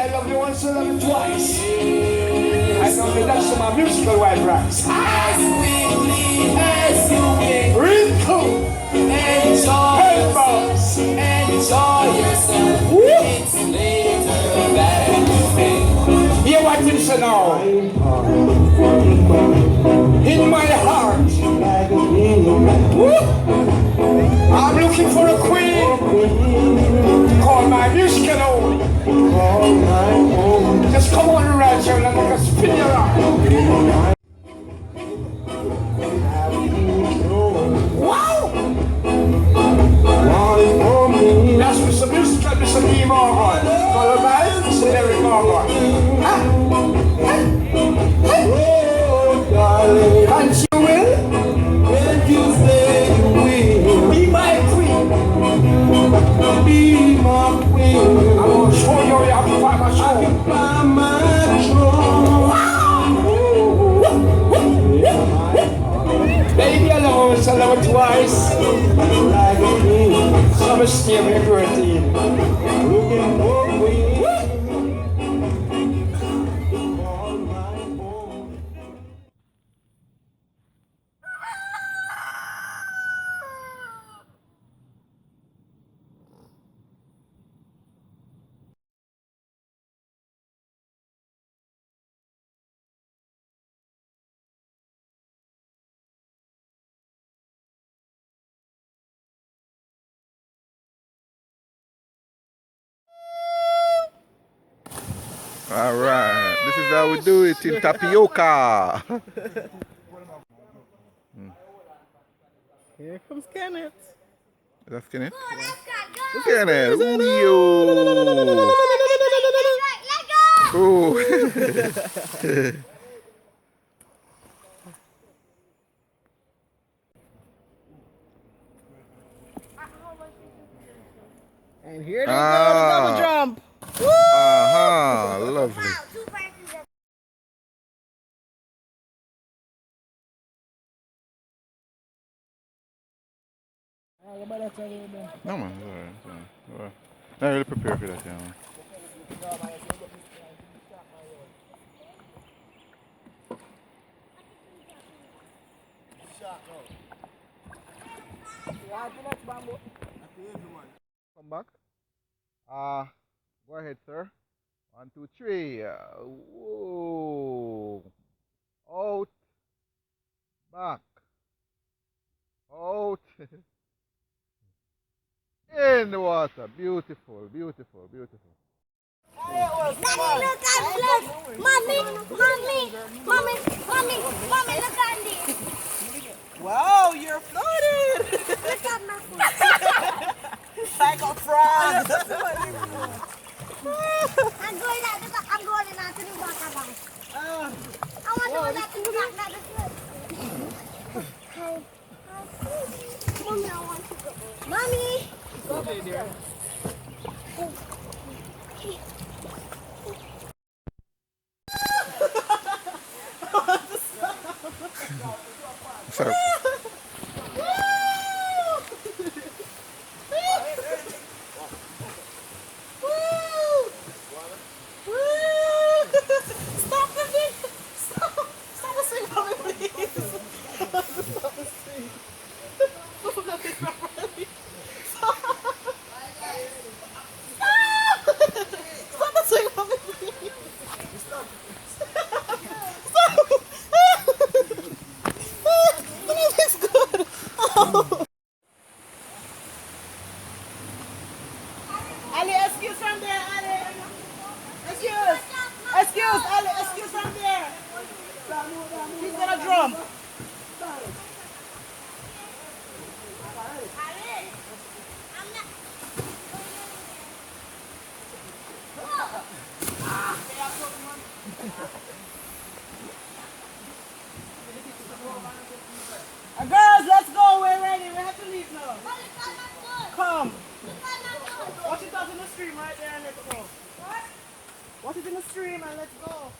I love you once and love you twice. I know that that's my musical white rice. As quickly as you can. Real cool. Enjoy yourself. Woo. It's later than you think. Hear what you say now. In my heart. Woo. I'm looking for a queen. Call my musical own. Just come on right here and I'm gonna spin you around. Wow! That's Mr. Musical, Mr. D. Morgan. Followed by Mr. Derek Morgan. And you will? When you say you will. Be my queen. Be my queen. I'm gonna show you how you have to find my show. Find my show. Baby, I love her, I love her twice. Some esteem and purity. Looking for me. Alright, this is how we do it in Tapioca. Here comes Kenneth. Is that Kenneth? Yeah. Kenneth, ooh, ooh. And here they go, the double jump. Lovely. No man, it's alright. Not really prepared for that, yeah, man. Come back. Go ahead, sir. 1, 2, 3. Whoa. Out. Back. Out. In the water. Beautiful, beautiful, beautiful. Daddy, look at this. Mommy, look at this. Wow, you're floating. Look at my foot. Like a frog. I'm going out to the back of us. I want to go back to the back of the Mommy, I want to go. Mommy. Okay, dear. So, Stop the thing! Stop the swing for me, please! Stop the swing! Stop the thing properly! Stop the swing for me, please! Stop! It's good! Oh. Ali, excuse from there, Ali! Excuse, Ali, excuse from there. He's gonna drum. Girls, let's go. We're ready. We have to leave now. Come. Watch it out in the stream right there and let's go. Watch it in the stream and let's go.